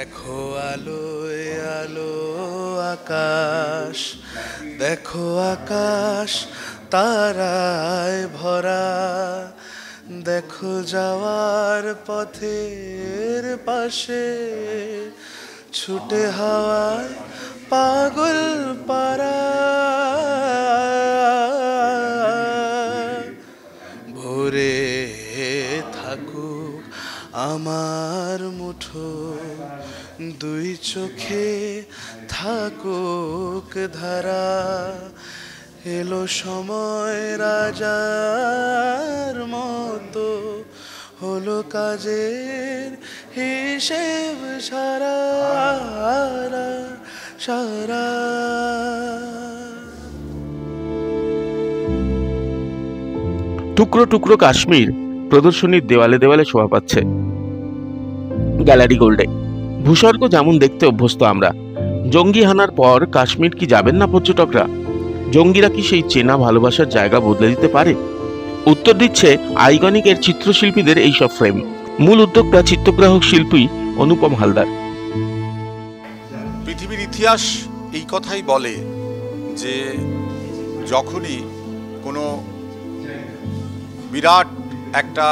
দেখো আলোয় আলো আকাশ, দেখো আকাশ তারায় ভরা, দেখো যাওয়ার পথের পাশে ছুটে হাওয়ায় পাগল পারা। ভরে থাকুক আমার মুঠো, দুই চোখে থাকুক ধারা, এলো সময় রাজার মতো, হলো কাজের হিসেব সারা সারা। টুকরো টুকরো কাশ্মীর প্রদর্শনীর দেওয়ালে দেওয়ালে শোভা পাচ্ছে গ্যালারি গোল্ডে। ভূস্বর্গ যেমন দেখতে অভ্যস্ত আমরা, জঙ্গি হানার পর কাশ্মীর কি যাবেন না পর্যটকরা? জঙ্গিরা কি সেই চেনা ভালোবাসার জায়গা বদলে দিতে পারে? উত্তর দিচ্ছে আইকনিকের চিত্রশিল্পীদের এইসব ফ্রেম। মূল উদ্যোক্তা চিত্রগ্রাহক শিল্পী অনুপম হালদার। পৃথিবীর ইতিহাস এই কথাই বলে যে যখনই কোনো বিরাট একটা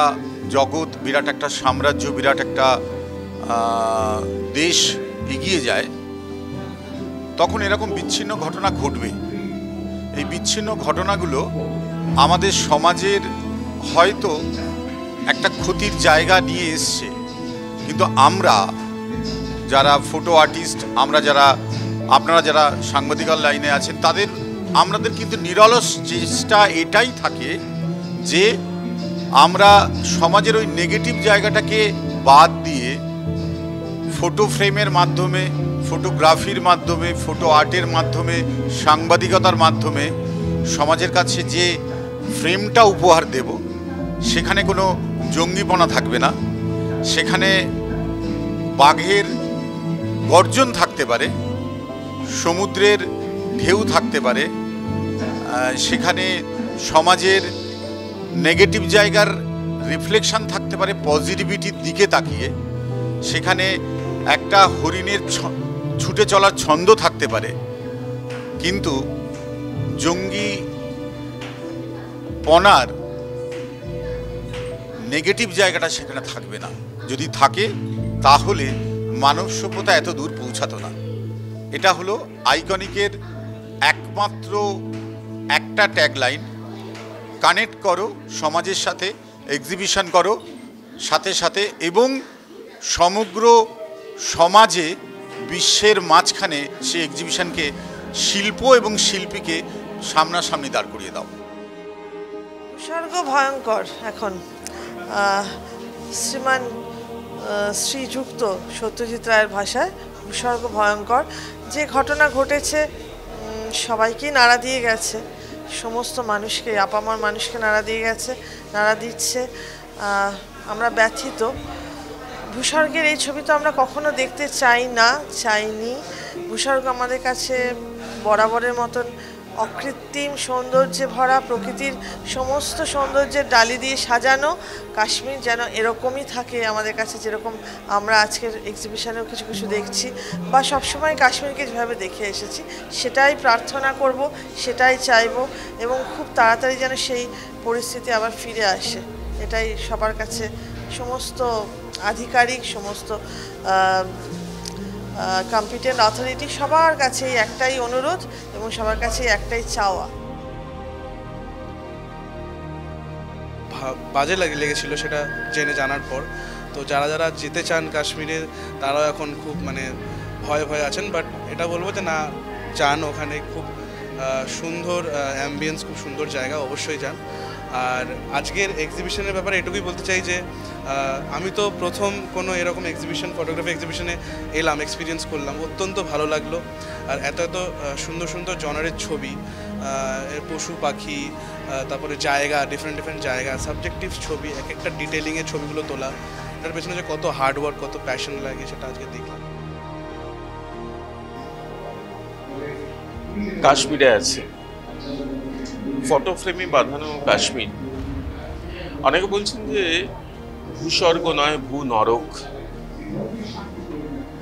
জগৎ, বিরাট একটা সাম্রাজ্য, বিরাট একটা দেশ এগিয়ে যায়, তখন এরকম বিচ্ছিন্ন ঘটনা ঘটবে। এই বিচ্ছিন্ন ঘটনাগুলো আমাদের সমাজের হয়তো একটা ক্ষতির জায়গা নিয়ে এসছে, কিন্তু আমরা যারা ফটো আর্টিস্ট, আমরা যারা, আপনারা যারা সাংবাদিকার লাইনে আছেন, আমাদের কিন্তু নিরলস চেষ্টা এটাই থাকে যে আমরা সমাজের ওই নেগেটিভ জায়গাটাকে বাদ দিয়ে ফটো ফ্রেমের মাধ্যমে, ফটোগ্রাফির মাধ্যমে, ফটো আর্টের মাধ্যমে, সাংবাদিকতার মাধ্যমে সমাজের কাছে যে ফ্রেমটা উপহার দেব, সেখানে কোনো জঙ্গিপনা থাকবে না, সেখানে বাঘের গর্জন থাকতে পারে, সমুদ্রের ঢেউ থাকতে পারে, সেখানে সমাজের নেগেটিভ জায়গার রিফ্লেকশন থাকতে পারে পজিটিভিটির দিকে তাকিয়ে, সেখানে একটা হরিণের ছুটে চলার ছন্দ থাকতে পারে, কিন্তু জঙ্গি পনার নেগেটিভ জায়গাটা সেখানে থাকবে না। যদি থাকে তাহলে মানব সভ্যতা এত দূর পৌঁছাতো না। এটা হলো আইকনিকের একমাত্র একটা ট্যাগলাইন, কানেক্ট করো সমাজের সাথে, এক্সিবিশন করো সাথে সাথে, এবং সমগ্র সমাজে বিশ্বের মাঝখানে সে এক্সিবিশনকে শিল্প এবং শিল্পীকে সামনাসামনি দাঁড় করিয়ে দাও। ভূস্বর্গ ভয়ঙ্কর। এখন শ্রীমান শ্রীযুক্ত সত্যজিৎ রায়ের ভাষায় ভূস্বর্গ ভয়ঙ্কর। যে ঘটনা ঘটেছে সবাইকেই নাড়া দিয়ে গেছে, সমস্ত মানুষকে, আপামর মানুষকে নাড়া দিয়ে গেছে, নাড়া দিচ্ছে। আমরা ব্যথিত। ভূস্বর্গের এই ছবি তো আমরা কখনো দেখতে চাই না, চাইনি। ভূস্বর্গ আমাদের কাছে বরাবরের মতন অকৃত্রিম সৌন্দর্যে ভরা, প্রকৃতির সমস্ত সৌন্দর্যের ডালি দিয়ে সাজানো। কাশ্মীর যেন এরকমই থাকে আমাদের কাছে, যেরকম আমরা আজকের এক্সিবিশনেও কিছু কিছু দেখছি, বা সবসময় কাশ্মীরকে যেভাবে দেখে এসেছি সেটাই প্রার্থনা করব, সেটাই চাইব, এবং খুব তাড়াতাড়ি যেন সেই পরিস্থিতি আবার ফিরে আসে। এটাই সবার কাছে, সমস্ত আধিকারিক, সমস্ত কম্পিটেন্ট অথরিটি, সবার কাছেই একটাই অনুরোধ এবং সবার কাছেই একটাই চাওয়া। বাজে লেগেছিল সেটা জেনে জানার পর। তো যারা যারা যেতে চান কাশ্মীরে তারাও এখন খুব ভয়ে ভয়ে আছেন, বাট এটা বলবো যে না, যান, ওখানে খুব সুন্দর অ্যাম্বিয়েন্স, খুব সুন্দর জায়গা, অবশ্যই যান। আর আজকের এক্সিবিশনের ব্যাপারে এটুকুই বলতে চাই যে আমি তো প্রথম কোনো এরকম এক্সিবিশন, ফটোগ্রাফি এক্সিবিশনে এলাম, এক্সপিরিয়েন্স করলাম, অত্যন্ত ভালো লাগলো। আর এত এত সুন্দর সুন্দর জনারের ছবি, পশু পাখি, তারপরে জায়গা, ডিফারেন্ট ডিফারেন্ট জায়গা, সাবজেক্টিভ ছবি, এক একটা ডিটেলিংয়ের ছবিগুলো তোলা, এটার পেছনে যে কত হার্ডওয়ার্ক, কত প্যাশন লাগে সেটা আজকে দেখলাম। কাশ্মীরে আছে ফটো ফ্রেমে বাঁধানো কাশ্মীর। অনেকে বলছেন যে ভূস্বর্গ নয়, ভূ নরক।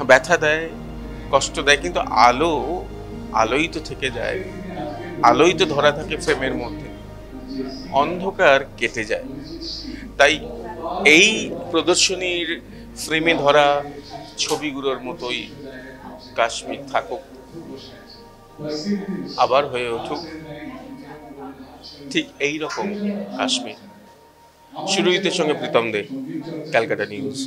ব্যথা দেয়, কষ্ট দেয়, কিন্তু আলোই তো থেকে যায়, আলোই তো ধরা থাকে ফ্রেমের মধ্যে, অন্ধকার কেটে যায়। তাই এই প্রদর্শনীর ফ্রেমে ধরা ছবিগুলোর মতোই কাশ্মীর থাকুক, আবার হয়ে উঠুক ঠিক এই রকম কাশ্মীর। সুরজিতের সঙ্গে প্রীতম দে, ক্যালকাটা নিউজ।